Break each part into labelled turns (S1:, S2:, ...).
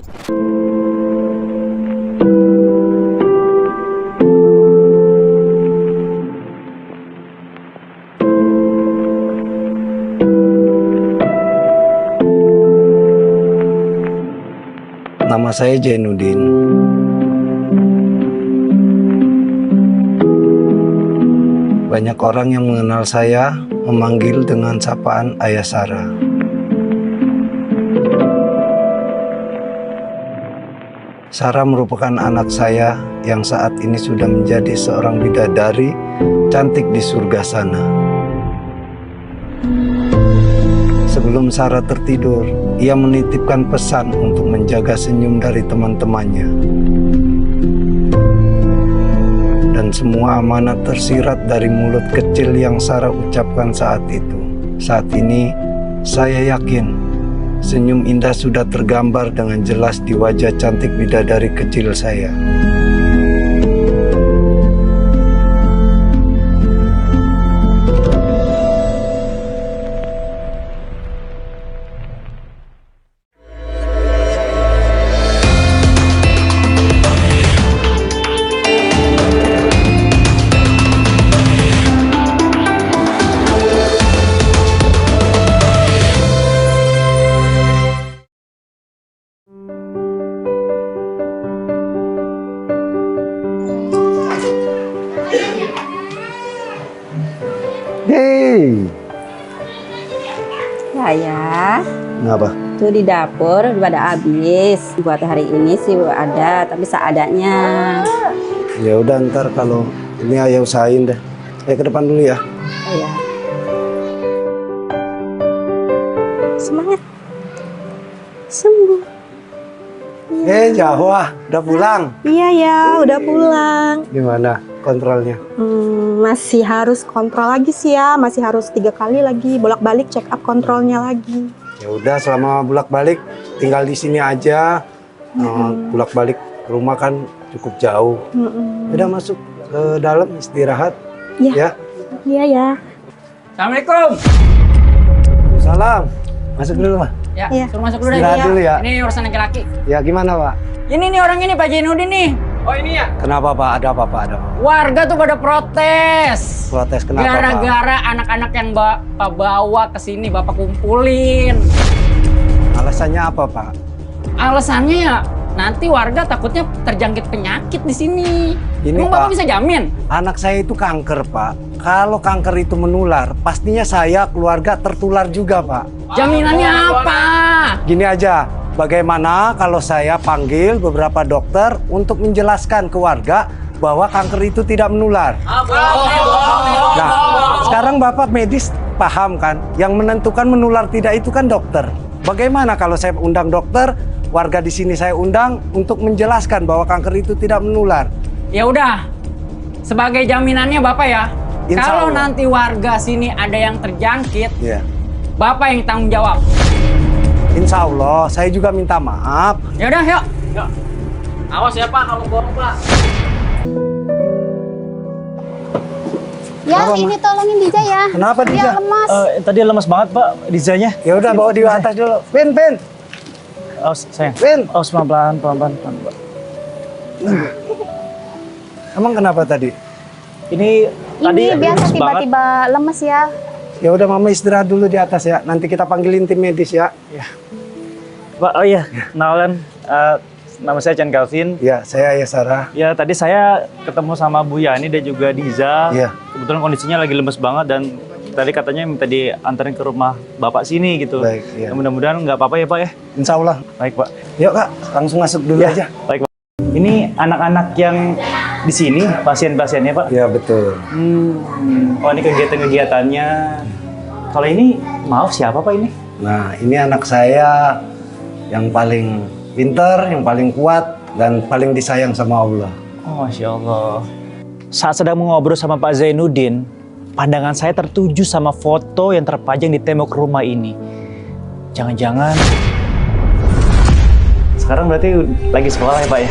S1: Nama saya Jainuddin. Banyak orang yang mengenal saya memanggil dengan sapaan Ayah Sarah. Sarah merupakan anak saya yang saat ini sudah menjadi seorang bidadari cantik di surga sana. Sebelum Sarah tertidur, ia menitipkan pesan untuk menjaga senyum dari teman-temannya. Dan semua amanat tersirat dari mulut kecil yang Sarah ucapkan saat itu. Saat ini, saya yakin senyum indah sudah tergambar dengan jelas di wajah cantik bidadari kecil saya. Hei,
S2: Ya,
S1: kenapa?
S2: tuh di dapur udah pada habis. Buat hari ini sih ada, tapi seadanya.
S1: Ya udah, ntar kalau ini ayah usahain deh. Ke depan dulu ya.
S2: Oh ya. Semangat. Sembuh.
S1: Jahwa, udah pulang.
S3: Iya ya, udah pulang.
S1: Gimana kontrolnya?
S3: Masih harus kontrol lagi sih ya, masih harus 3 kali lagi bolak-balik check up kontrolnya lagi.
S1: Ya udah, selama bolak-balik tinggal di sini aja. Bolak-balik ke rumah kan cukup jauh. Udah masuk ke dalam istirahat.
S3: Iya.
S1: Ya.
S3: Iya ya.
S4: Assalamualaikum.
S1: Salam. Masuk dulu, Mah.
S4: Ya,
S3: Iya.
S4: suruh masuk dulu
S1: Istirahat dulu ya.
S4: Ini urusan laki-laki.
S1: Ya gimana, Pak?
S4: Ini nih orang ini Pak Jainuddin nih. Oh ini ya.
S1: Kenapa, Pak? Ada apa, Pak? Ada apa?
S4: Warga tuh pada protes.
S1: Protes kenapa, Pak?
S4: Gara-gara anak-anak yang Bapak bawa ke sini Bapak kumpulin.
S1: Alasannya apa, Pak?
S4: Alasannya ya nanti warga takutnya terjangkit penyakit di sini.
S1: Ini,
S4: Emang
S1: Pak,
S4: Bapak bisa jamin?
S1: anak saya itu kanker, Pak. Kalau kanker itu menular, pastinya saya, keluarga tertular juga, Pak.
S4: Jaminannya apa?
S1: Gini aja, bagaimana kalau saya panggil beberapa dokter untuk menjelaskan ke warga bahwa kanker itu tidak menular? Nah, sekarang Bapak medis paham kan? Yang menentukan menular tidak itu kan dokter. Bagaimana kalau saya undang dokter, warga di sini saya undang untuk menjelaskan bahwa kanker itu tidak menular?
S4: Ya udah. Sebagai jaminannya Bapak ya.
S1: Insya
S4: Kalau
S1: Allah.
S4: nanti warga sini ada yang terjangkit,
S1: Ya.
S4: Bapak yang tanggung jawab.
S1: Insya Allah, saya juga minta maaf.
S4: Ya udah, yuk. Awas ya Pak kalau bohong Pak.
S5: Ya,
S1: Kenapa,
S5: ini tolongin Dija ya.
S1: Kenapa, Dija?
S5: Dia lemas.
S6: Tadi lemas banget Pak, Dijanya.
S1: Ya udah, bawa di atas dulu. Pin.
S6: Oh sayang.
S1: Pin.
S6: Oh pelan-pelan Pak.
S1: Emang kenapa tadi?
S6: Ini tadi
S5: Ini biasa
S6: lemas banget.
S5: tiba-tiba lemes ya.
S1: Ya udah, Mama istirahat dulu di atas ya. Nanti kita panggilin tim medis ya.
S6: Pak, oh iya, kenalan. Nama saya Chan Calvin.
S1: Ya, saya Ayah Sarah.
S6: Ya tadi saya ketemu sama Bu Yani dan juga Diza.
S1: Iya.
S6: Kebetulan kondisinya lagi lemes banget dan tadi katanya minta diantarin ke rumah Bapak sini gitu.
S1: Baik, iya.
S6: Ya, mudah-mudahan nggak apa-apa ya Pak ya.
S1: Insya Allah.
S6: Baik Pak.
S1: Yuk Kak, langsung masuk dulu
S6: Ya,
S1: aja.
S6: baik Pak. Ini anak-anak yang di sini, pasien-pasiennya Pak.
S1: Ya betul.
S6: Oh ini kegiatan-kegiatannya. Kalau ini, maaf siapa Pak ini?
S1: Nah, ini anak saya yang paling pinter, yang paling kuat, dan paling disayang sama Allah.
S6: Oh Masya Allah. Saat sedang mengobrol sama Pak Zainuddin, pandangan saya tertuju sama foto yang terpajang di tembok rumah ini. Jangan-jangan sekarang berarti lagi sekolah ya Pak ya?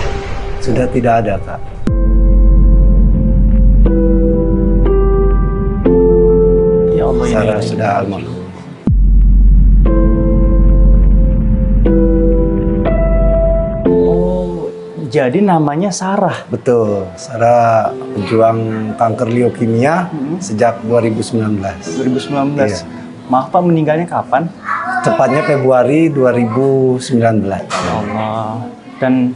S1: Sudah tidak ada, Kak.
S6: Ya Allah ini.
S1: Sarah sudah almarhum.
S6: Jadi namanya Sarah.
S1: Betul, Sarah pejuang kanker leukemia sejak 2019.
S6: 2019.
S1: Iya.
S6: Maaf Pak, meninggalnya kapan?
S1: Tepatnya Februari 2019.
S6: Ya Allah. Dan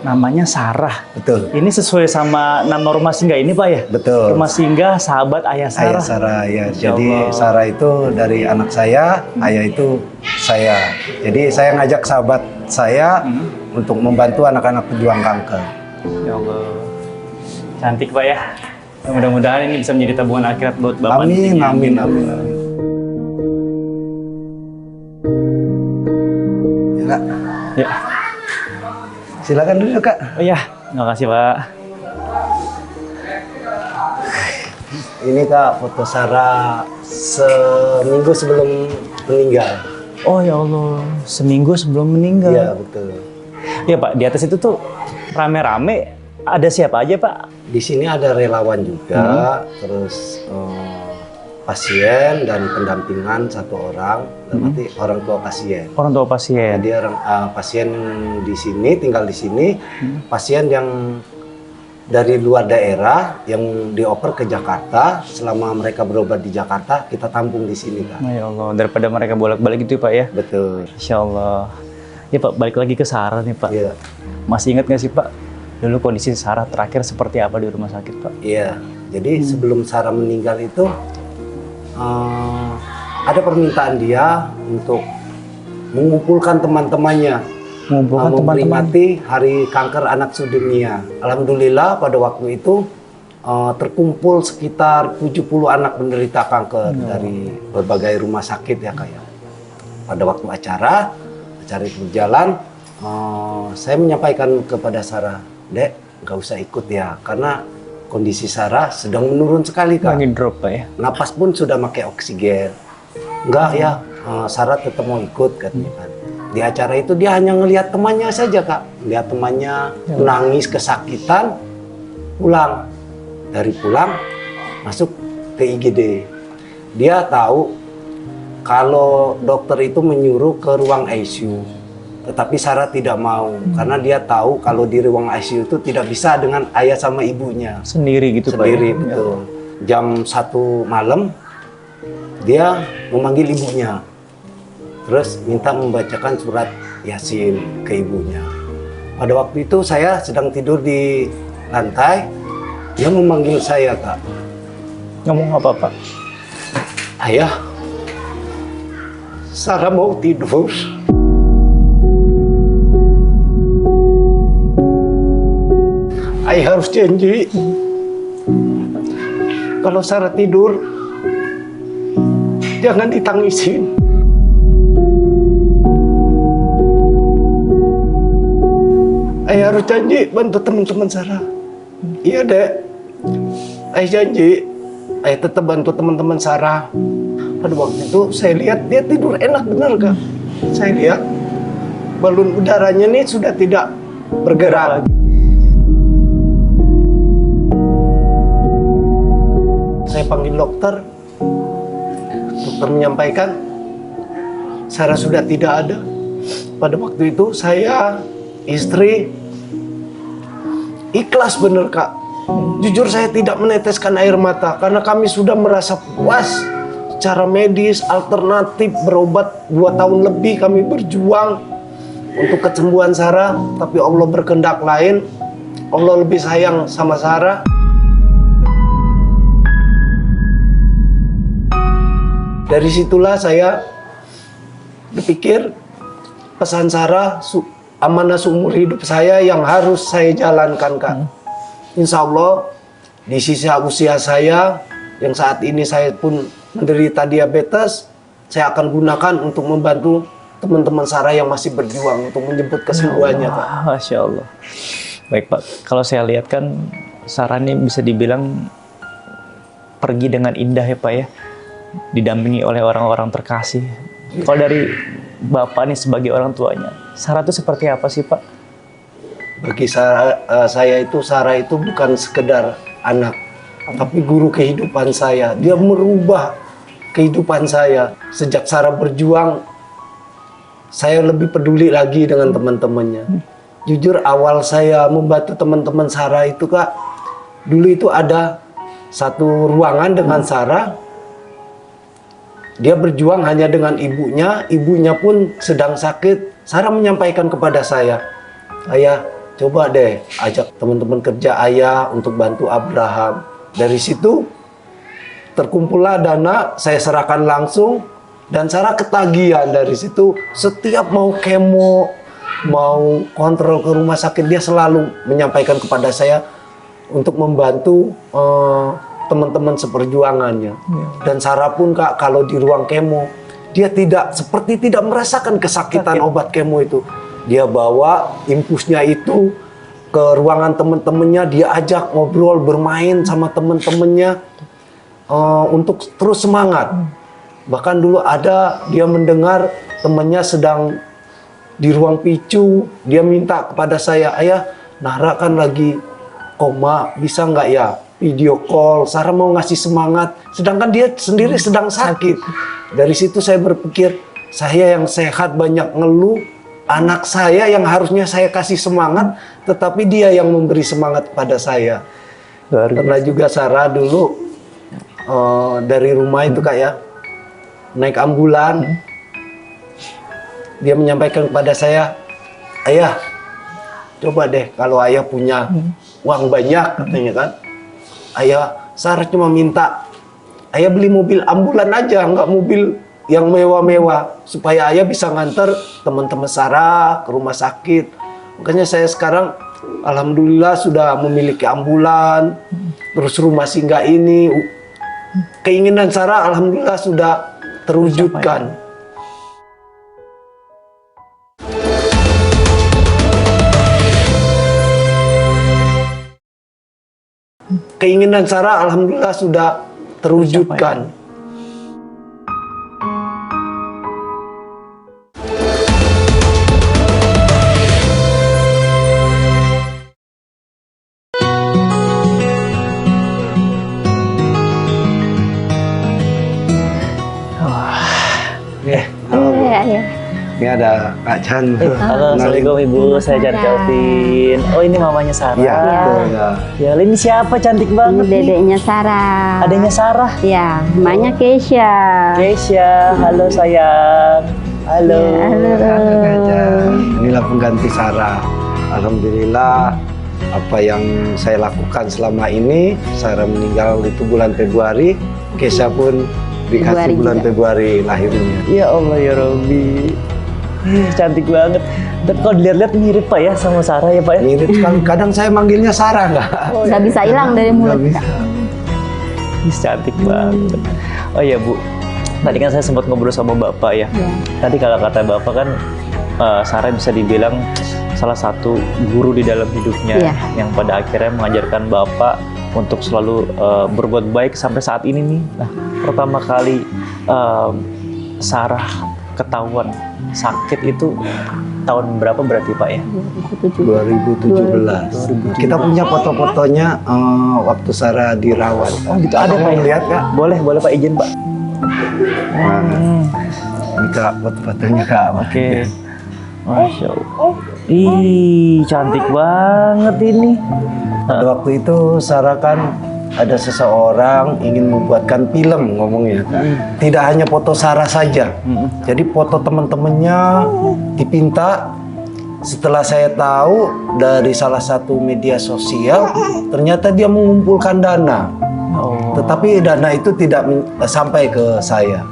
S6: namanya Sarah.
S1: Betul.
S6: Ini sesuai sama nama rumah singgah ini Pak ya?
S1: Betul.
S6: Rumah singgah sahabat ayah Sarah.
S1: Ayah Sarah ya.
S6: Masya
S1: Jadi
S6: Allah.
S1: Sarah itu dari anak saya, ayah itu saya. Jadi saya ngajak sahabat saya untuk membantu anak-anak pejuang kanker.
S6: Ya Allah. Cantik Pak ya. Mudah-mudahan ini bisa menjadi tabungan akhirat buat Bapak.
S1: Amin,
S6: nantinya.
S1: amin, amin, amin. Ya, Kak.
S6: Ya.
S1: Silakan dulu, Kak.
S6: Oh ya, terima kasih Pak.
S1: Ini Kak, foto Sarah seminggu sebelum meninggal.
S6: Oh ya Allah, seminggu sebelum meninggal.
S1: Iya, betul.
S6: Ya Pak, di atas itu tuh rame-rame. Ada siapa aja Pak?
S1: Di sini ada relawan juga, terus pasien dan pendampingan satu orang, berarti orang tua pasien.
S6: Orang tua pasien.
S1: Jadi orang pasien di sini tinggal di sini, pasien yang dari luar daerah yang dioper ke Jakarta, selama mereka berobat di Jakarta kita tampung di sini Kak.
S6: Ya Allah, daripada mereka bolak-balik gitu Pak ya.
S1: Betul.
S6: Insya Allah. Ya Pak, balik lagi ke Sarah nih Pak.
S1: Iya.
S6: Masih ingat nggak sih Pak, dulu kondisi Sarah terakhir seperti apa di rumah sakit Pak?
S1: Iya. Jadi sebelum Sarah meninggal itu ada permintaan dia untuk mengumpulkan teman-temannya,
S6: Mengumpulkan teman-teman.
S1: memperingati Hari Kanker Anak Sedunia. Alhamdulillah pada waktu itu terkumpul sekitar 70 anak penderita kanker dari berbagai rumah sakit ya Kak ya. Pada waktu acara itu berjalan, saya menyampaikan kepada Sarah, Dek, nggak usah ikut ya, karena kondisi Sarah sedang menurun sekali Kak.
S6: Lagi drop Pak ya.
S1: Napas pun sudah pakai oksigen. Enggak ya, Sarah tetap mau ikut katanya kan. Di acara itu dia hanya ngelihat temannya saja Kak. Lihat temannya nangis kesakitan, pulang. Dari pulang masuk ke IGD. Dia tahu kalau dokter itu menyuruh ke ruang ICU. Tetapi Sarah tidak mau karena dia tahu kalau di ruang ICU itu tidak bisa dengan ayah sama ibunya.
S6: Sendiri gitu Pak ya?
S1: Sendiri, betul. Jam 1 malam dia memanggil ibunya, terus minta membacakan surat Yasin ke ibunya. Pada waktu itu saya sedang tidur di lantai, dia memanggil saya Kak.
S6: Ngomong apa Pak?
S1: Ayah, Sarah mau tidur. Ayah harus janji kalau Sarah tidur jangan ditangisin. Ayah harus janji bantu teman-teman Sarah. Iya Dek, ayah janji ayah tetap bantu teman-teman Sarah. Pada waktu itu saya lihat dia tidur enak benar Kak. Saya lihat balon udaranya nih sudah tidak bergerak. Saya panggil dokter. Dokter menyampaikan Sarah sudah tidak ada. Pada waktu itu saya, istri, ikhlas bener Kak. Jujur saya tidak meneteskan air mata karena kami sudah merasa puas secara medis, alternatif berobat 2 tahun lebih kami berjuang untuk kesembuhan Sarah, tapi Allah berkehendak lain. Allah lebih sayang sama Sarah. Dari situlah saya berpikir pesan Sarah amanah seumur hidup saya yang harus saya jalankan Kak. Insya Allah di sisa usia saya yang saat ini saya pun menderita diabetes, saya akan gunakan untuk membantu teman-teman Sarah yang masih berjuang untuk menyebut kesembuhannya Kak.
S6: Masya Allah. Baik Pak, kalau saya lihat kan Sarah ini bisa dibilang pergi dengan indah ya Pak ya, didampingi oleh orang-orang terkasih. Kalau dari Bapak nih sebagai orang tuanya, Sarah itu seperti apa sih Pak?
S1: Bagi Sarah itu bukan sekedar anak, tapi guru kehidupan saya. Dia merubah kehidupan saya. Sejak Sarah berjuang, saya lebih peduli lagi dengan teman-temannya. jujur awal saya membantu teman-teman Sarah itu Kak, dulu itu ada satu ruangan dengan Sarah. Dia berjuang hanya dengan ibunya, ibunya pun sedang sakit. Sarah menyampaikan kepada saya, ayah coba deh ajak teman-teman kerja ayah untuk bantu Abraham. Dari situ terkumpullah dana, saya serahkan langsung. Dan Sarah ketagihan dari situ. Setiap mau kemo, mau kontrol ke rumah sakit, dia selalu menyampaikan kepada saya untuk membantu teman-teman seperjuangannya. Dan Sarah pun Kak, kalau di ruang kemo, dia seperti tidak merasakan kesakitan obat kemo itu. Dia bawa infusnya itu ke ruangan teman-temannya, dia ajak ngobrol, bermain sama teman-temannya untuk terus semangat. Bahkan dulu ada dia mendengar temannya sedang di ruang PICU, dia minta kepada saya, ayah Nara kan lagi koma, bisa nggak ya video call, Sarah mau ngasih semangat, sedangkan dia sendiri sedang sakit. Dari situ saya berpikir, saya yang sehat banyak ngeluh, anak saya yang harusnya saya kasih semangat, tetapi dia yang memberi semangat pada saya. Karena juga Sarah dulu dari rumah itu Kak ya, naik ambulan, dia menyampaikan kepada saya, ayah coba deh kalau ayah punya uang banyak, katanya kan, ayah Sarah cuma minta ayah beli mobil ambulan aja, nggak mobil yang mewah-mewah, supaya ayah bisa nganter teman-teman Sarah ke rumah sakit. Makanya saya sekarang alhamdulillah sudah memiliki ambulan, terus rumah singgah ini, keinginan Sarah alhamdulillah sudah terwujudkan. Keinginan Sarah alhamdulillah sudah terwujudkan. Ini ada Kak Chan.
S6: Halo, assalamualaikum Ibu, saya Chan Kelvin. Oh ini mamanya Sarah.
S1: Iya, betul ya.
S6: Ya, ini siapa cantik banget nih?
S2: Dedeknya Sarah.
S6: Adanya Sarah.
S2: Ya, namanya Keisha.
S6: Keisha, halo sayang. Halo.
S1: Halo Kak Chan. Inilah pengganti Sarah. Alhamdulillah apa yang saya lakukan selama ini, Sarah meninggal itu bulan Februari, Keisha pun dikasih bulan Februari lahirnya.
S6: Ya Allah ya Robbi. Cantik banget. Dan kalau dilihat-lihat mirip Pak ya sama Sarah ya Pak ya?
S1: Mirip sekali. Kadang saya manggilnya Sarah nggak?
S2: Nggak bisa hilang dari mulut.
S1: Nggak bisa.
S6: Cantik banget. Oh iya Bu, tadi kan saya sempat ngobrol sama Bapak ya. Tadi kalau kata Bapak kan Sarah bisa dibilang salah satu guru di dalam hidupnya yang pada akhirnya mengajarkan Bapak untuk selalu berbuat baik sampai saat ini nih. Nah, pertama kali Sarah ketahuan sakit itu tahun berapa berarti Pak ya?
S1: 2017. Kita punya foto-fotonya waktu Sarah dirawat.
S6: Oh gitu, ada Pak ya?
S1: Lihat Kak?
S6: Boleh Pak, izin Pak.
S1: Ini Kak foto-fotonya Kak.
S6: Oke. Masya Allah. Ih, cantik banget ini.
S1: Pada waktu itu Sarah kan ada seseorang ingin membuatkan film ngomongnya. Tidak hanya foto Sarah saja. Jadi foto teman-temannya dipinta. Setelah saya tahu dari salah satu media sosial, ternyata dia mengumpulkan dana. Tetapi dana itu tidak sampai ke saya.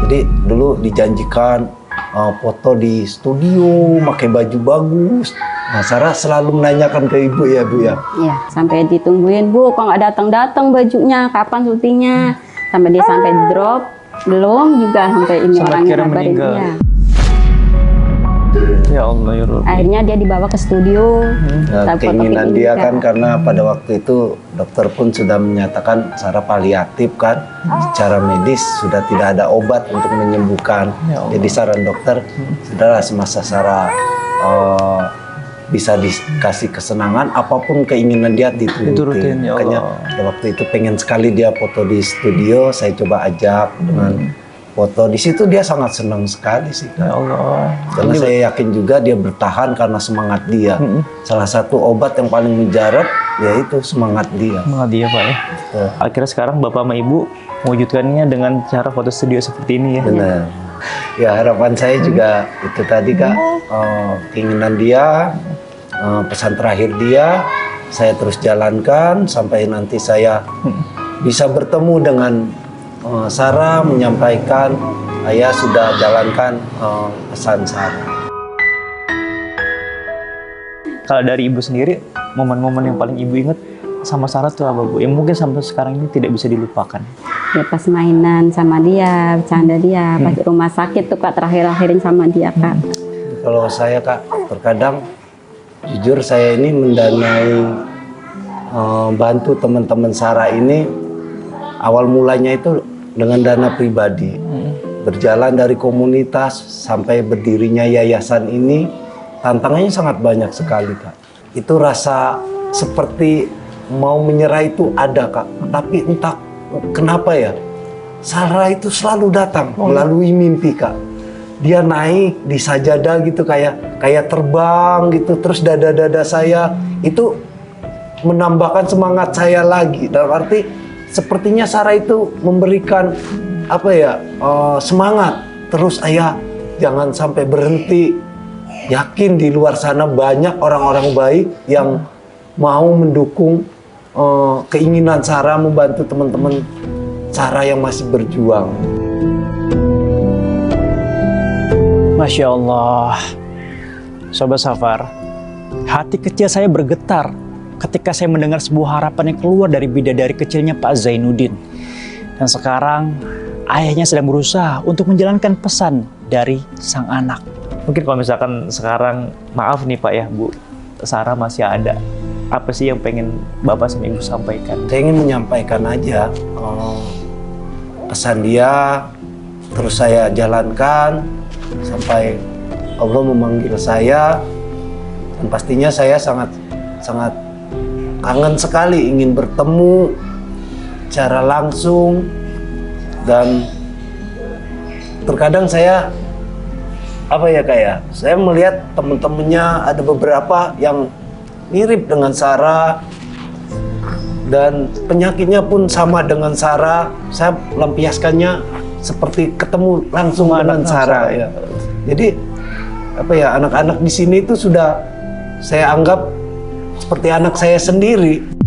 S1: Jadi dulu dijanjikan foto di studio, pakai baju bagus. Nah, Sarah selalu menanyakan ke ibu ya Bu ya.
S2: Iya, sampai ditungguin Bu, kok nggak datang-datang bajunya, kapan syutingnya? Sampai dia sampai drop, belum juga sampai ini orang yang ngabarin dia.
S6: Ya Allah ya Rabbi.
S2: Akhirnya dia dibawa ke studio.
S1: Nah, keinginan dia kan karena pada waktu itu dokter pun sudah menyatakan Sarah paliatif kan, secara medis sudah tidak ada obat untuk menyembuhkan. Jadi saran dokter, sudahlah semasa Sarah bisa dikasih kesenangan, apapun keinginan dia diturutin.
S6: Ya
S1: Makanya pada waktu itu pengen sekali dia foto di studio, saya coba ajak dengan foto di situ, dia sangat senang sekali sih
S6: Ya
S1: Kak.
S6: Allah.
S1: Karena saya yakin juga dia bertahan karena semangat dia. Salah satu obat yang paling mujarab yaitu semangat dia.
S6: Semangat dia Pak ya. Akhirnya sekarang Bapak sama Ibu mewujudkannya dengan cara foto studio seperti ini ya.
S1: Benar. Ya harapan saya juga itu tadi Kak, keinginan dia, pesan terakhir dia, saya terus jalankan sampai nanti saya bisa bertemu dengan Sarah, menyampaikan ayah sudah jalankan pesan Sarah.
S6: Kalau dari Ibu sendiri, momen-momen yang paling Ibu ingat sama Sarah tuh apa Bu? Yang mungkin sampai sekarang ini tidak bisa dilupakan.
S2: Ya pas mainan sama dia, bercanda dia, pas rumah sakit tuh Kak, terakhir-akhirin sama dia Kak.
S1: Kalau saya Kak, terkadang jujur saya ini mendanai bantu teman-teman Sarah ini awal mulanya itu dengan dana pribadi. Berjalan dari komunitas sampai berdirinya yayasan ini, tantangannya sangat banyak sekali Kak. Itu rasa seperti mau menyerah itu ada Kak, tapi entah kenapa ya, Sarah itu selalu datang melalui mimpi Kak. Dia naik di sajadah gitu kayak terbang gitu, terus dada-dada saya itu menambahkan semangat saya lagi. Dalam arti sepertinya Sarah itu memberikan apa ya, semangat. Terus ayah jangan sampai berhenti. Yakin di luar sana banyak orang-orang baik yang mau mendukung keinginan Sarah, membantu teman-teman Sarah yang masih berjuang.
S6: Masya Allah. Sobat Safar, hati kecil saya bergetar ketika saya mendengar sebuah harapan yang keluar dari bidadari kecilnya Pak Zainuddin. Dan sekarang ayahnya sedang berusaha untuk menjalankan pesan dari sang anak. Mungkin kalau misalkan sekarang, maaf nih Pak ya Bu, Sarah masih ada, apa sih yang pengen Bapak sama Ibu sampaikan?
S1: Saya ingin menyampaikan aja pesan dia, terus saya jalankan sampai Allah memanggil saya, dan pastinya saya sangat kangen sekali ingin bertemu secara langsung. Dan terkadang saya saya melihat teman-temannya ada beberapa yang mirip dengan Sarah dan penyakitnya pun sama dengan Sarah. Saya lampiaskannya seperti ketemu langsung dengan Sarah ya. Jadi anak-anak di sini itu sudah saya anggap seperti anak saya sendiri.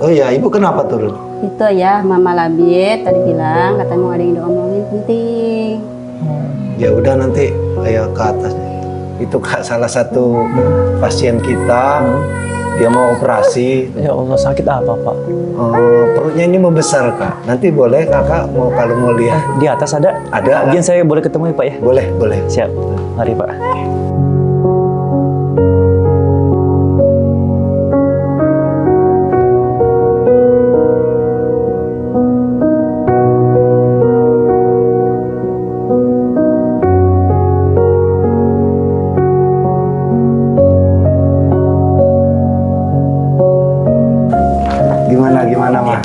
S1: Oh ya, Ibu kenapa turun?
S2: Itu ya, Mama Labib tadi bilang, katanya mau ada yang diomongin penting.
S1: Ya udah nanti ayo ke atas. Itu Kak, salah satu pasien kita, dia mau operasi.
S6: Ya Allah, sakit apa Pak?
S1: Perutnya ini membesar Kak. Nanti boleh Kakak kalau mau lihat.
S6: Di atas ada?
S1: Ada.
S6: Mungkin saya boleh ketemu ya Pak ya?
S1: Boleh.
S6: Siap, mari Pak.
S1: Gimana Ma?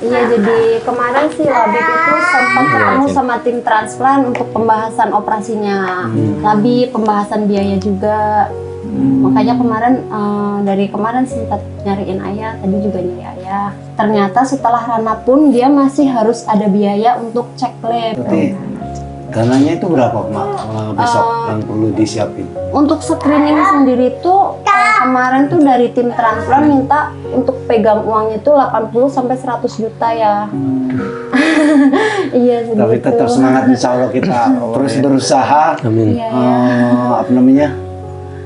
S5: Iya, jadi kemarin sih Labib itu sempat ketemu sama tim transplan untuk pembahasan operasinya. Labib, pembahasan biaya juga. Makanya dari kemarin sempat nyariin ayah, tadi juga nyari ayah. Ternyata setelah Rana pun dia masih harus ada biaya untuk cek lab.
S1: Berarti dananya itu berapa Ma? Besok yang perlu disiapin?
S5: Untuk screening sendiri tuh kemarin tuh dari tim transplan minta untuk pegang uangnya tuh 80 sampai 100 juta ya. Iya segitu.
S1: Tapi tetap semangat, insya Allah kita terus berusaha.
S6: Amin.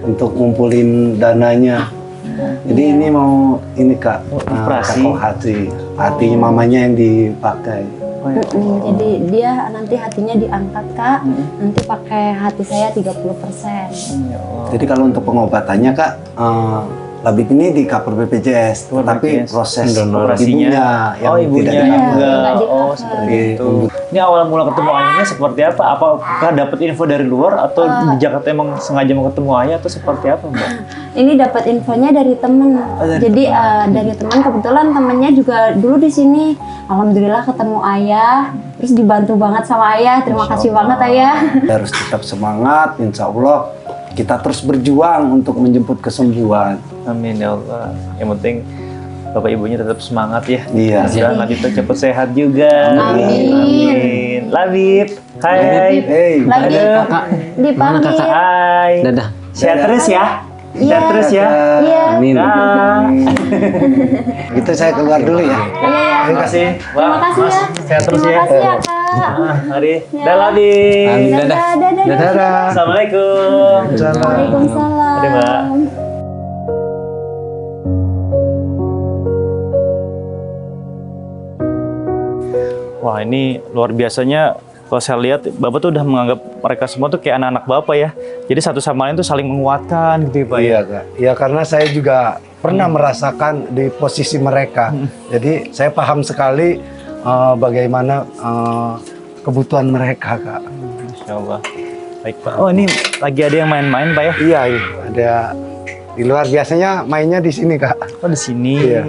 S1: Untuk ngumpulin dananya. Jadi ini mau Kak,
S6: operasi
S1: hatinya mamanya yang dipakai.
S5: Jadi dia nanti hatinya diangkat Kak, nanti pakai hati saya 30%.
S1: Jadi kalau untuk pengobatannya Kak, Labib ini di cover BPJS, tapi proses
S6: operasinya
S1: ibunya yang
S6: ibunya
S1: tidak di cover.
S6: enggak.
S5: Enggak di
S6: Oh,
S5: cover.
S6: seperti itu. Ini awal mula ketemu ayahnya seperti apa? Apakah dapat info dari luar atau di Jakarta emang sengaja mau ketemu ayah atau seperti apa, Mbak?
S5: Ini dapat infonya dari temen. Jadi dari teman, kebetulan temennya juga dulu di sini. Alhamdulillah ketemu ayah, terus dibantu banget sama ayah. Terima kasih banget ayah.
S1: Harus tetap semangat, insya Allah kita terus berjuang untuk menjemput kesembuhan.
S6: Amin ya Allah. Yang penting Bapak Ibunya tetap semangat ya.
S1: Iya.
S6: Dan Labib tuh cepat sehat juga.
S5: Amin.
S6: Amin. Labib, hai.
S1: Hey,
S5: Lagi dipanggil.
S6: Hai.
S7: Dadah.
S6: Sehat terus ya. Sehat terus ya.
S5: Iya.
S7: Amin.
S6: Dah.
S1: Gitu saya keluar dulu ya.
S6: Terima kasih.
S5: Terima kasih ya.
S6: Sehat terus
S5: Terima
S6: ya.
S5: kasih ya kak.
S6: Mari.
S5: Ya.
S6: Dah Labib.
S7: Amin. Dadah.
S1: Dadah.
S6: Assalamualaikum.
S5: Waalaikumsalam.
S6: Mari, Mbak. Wah, ini luar biasanya. Kalau saya lihat, Bapak tuh udah menganggap mereka semua tuh kayak anak-anak Bapak ya. Jadi satu sama lain tuh saling menguatkan gitu ya, Pak.
S1: Iya Kak. Ya karena saya juga pernah merasakan di posisi mereka. Jadi saya paham sekali bagaimana kebutuhan mereka Kak.
S6: Masya Allah. Baik, Pak. Oh, ini lagi ada yang main-main, Pak ya?
S1: Iya, iya. Ada di luar, biasanya mainnya di sini Kak.
S6: Oh, di sini.
S1: Iya.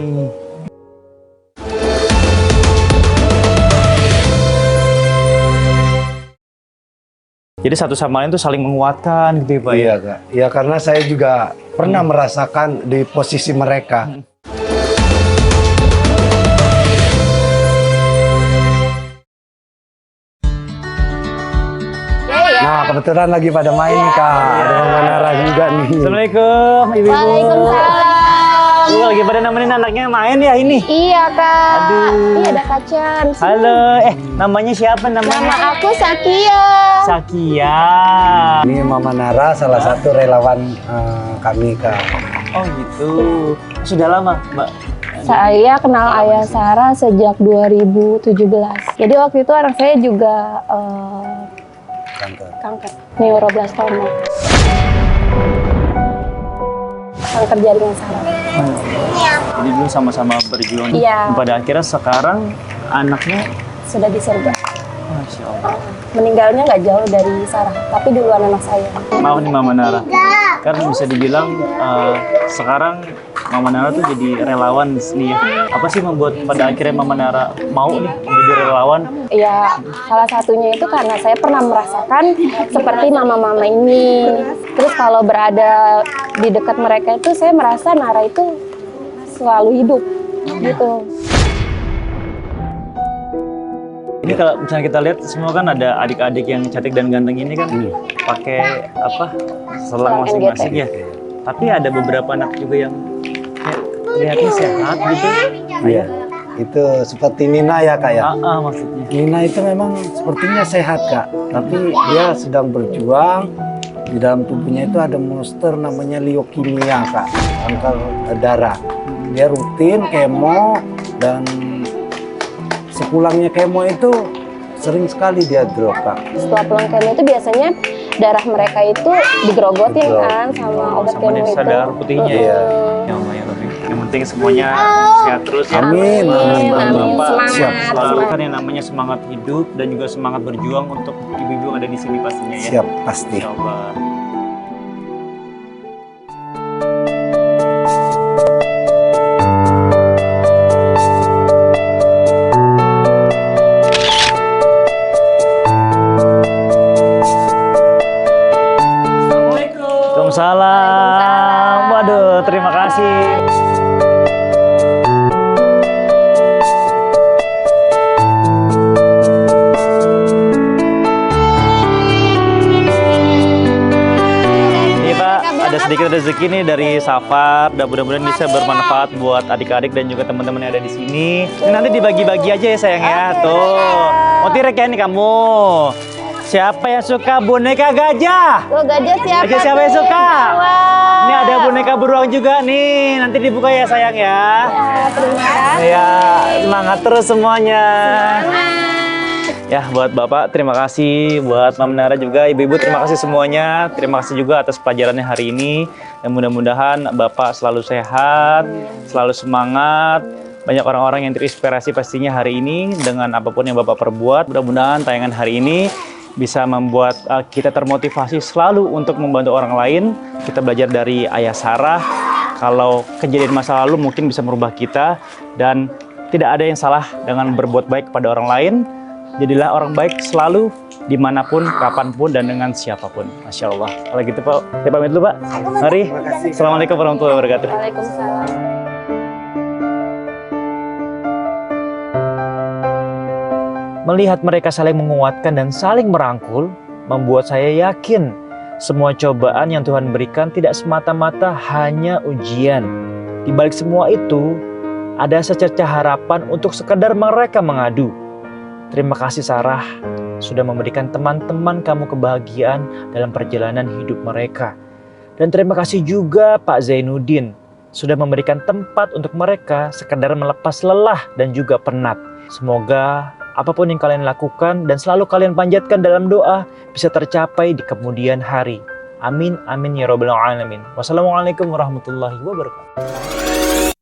S6: Jadi satu sama lain tuh saling menguatkan gitu ya, Pak.
S1: Iya Kak. Ya karena saya juga pernah merasakan di posisi mereka. Nah kebetulan lagi pada main nih Kak. Ada Mama Nara juga nih.
S6: Assalamualaikum, Ibu-ibu.
S5: Waalaikumsalam.
S6: Lagi pada nemenin anaknya main ya ini?
S5: Iya kak.
S6: Aduh.
S5: Iya ada kacan.
S6: Halo, namanya siapa namanya?
S5: Nama aku Sakia.
S6: Sakia.
S1: Ini Mama Nara salah satu relawan kami Kak.
S6: Oh gitu. Sudah lama, Mbak?
S8: Saya kenal ayah Sarah sejak 2017. Jadi waktu itu anak saya juga kanker neuroblastoma. Kanker jaringan saraf.
S6: Jadi dulu sama-sama berjuang.
S8: Iya.
S6: Pada akhirnya sekarang anaknya,
S8: Sudah di surga.
S6: Masya Allah.
S8: Meninggalnya nggak jauh dari Sarah, tapi duluan anak saya.
S6: Maaf nih Mama Nara. Kan bisa dibilang sekarang Mama Nara tuh jadi relawan di sini ya. Apa sih membuat pada akhirnya Mama Nara mau nih jadi relawan?
S8: Ya, salah satunya itu karena saya pernah merasakan seperti mama-mama ini. Terus kalau berada di dekat mereka itu, saya merasa Nara itu selalu hidup, gitu.
S6: Ini kalau misalnya kita lihat semua kan ada adik-adik yang cantik dan ganteng ini kan pakai apa selang masing-masing ya. Tapi ada beberapa anak juga yang lihatnya sehat gitu.
S1: Iya. Itu seperti Nina ya Kak ya.
S6: Maksudnya.
S1: Nina itu memang sepertinya sehat Kak, tapi dia sedang berjuang. Di dalam tubuhnya itu ada monster namanya leukemia Kak, kanker darah. Dia rutin kemo dan sepulangnya kemo itu sering sekali dia drop Kak.
S8: Setelah pulang kemo itu biasanya darah mereka itu digerogotin
S1: Betul.
S8: kan sama obat
S6: Sama
S8: kemo itu.
S6: darah putihnya ya. Ya Allah ya Rabbi. Yang penting semuanya sehat terus ya.
S1: Amin.
S8: Amin, amin.
S6: Bapak
S8: Semangat,
S6: siap selalu
S8: semangat.
S6: kan yang namanya semangat hidup dan juga semangat berjuang untuk ibu-ibu yang ada di sini pastinya ya.
S1: Siap pasti.
S6: Insya Allah. Waalaikumsalam. Waduh, terima kasih. Ini Pak, ada sedikit rezeki nih dari Safar. Dan mudah-mudahan bisa bermanfaat buat adik-adik dan juga teman-teman yang ada di sini. Ini nanti dibagi-bagi aja ya sayang ya. Tuh, mau tirek ya nih kamu. Siapa yang suka boneka gajah?
S8: Tuh gajah siapa?
S6: Gajah siapa yang
S8: tuh?
S6: suka?
S8: Wah.
S6: Ini ada boneka beruang juga nih. Nanti dibuka ya sayang ya.
S8: Ya, terima kasih.
S6: Ya, semangat terus semuanya. Ya, buat Bapak terima kasih, buat Mama Nara juga, Ibu-ibu terima kasih semuanya. Terima kasih juga atas pelajarannya hari ini. Dan mudah-mudahan Bapak selalu sehat, selalu semangat, banyak orang-orang yang terinspirasi pastinya hari ini dengan apapun yang Bapak perbuat. Mudah-mudahan tayangan hari ini bisa membuat kita termotivasi selalu untuk membantu orang lain. Kita belajar dari Ayah Sarah, kalau kejadian masa lalu mungkin bisa merubah kita, dan tidak ada yang salah dengan berbuat baik kepada orang lain. Jadilah orang baik selalu, dimanapun, kapanpun, dan dengan siapapun. Masya Allah. Kalau gitu Pak, saya pamit dulu Pak. Mari. Assalamualaikum warahmatullahi wabarakatuh.
S8: Waalaikumsalam.
S6: Melihat mereka saling menguatkan dan saling merangkul, membuat saya yakin semua cobaan yang Tuhan berikan tidak semata-mata hanya ujian. Di balik semua itu, ada secercah harapan untuk sekedar mereka mengadu. Terima kasih Sarah, sudah memberikan teman-teman kamu kebahagiaan dalam perjalanan hidup mereka. Dan terima kasih juga Pak Zainuddin, sudah memberikan tempat untuk mereka sekedar melepas lelah dan juga penat. Semoga apapun yang kalian lakukan dan selalu kalian panjatkan dalam doa bisa tercapai di kemudian hari. Amin, amin ya rabbal alamin. Wassalamualaikum warahmatullahi wabarakatuh.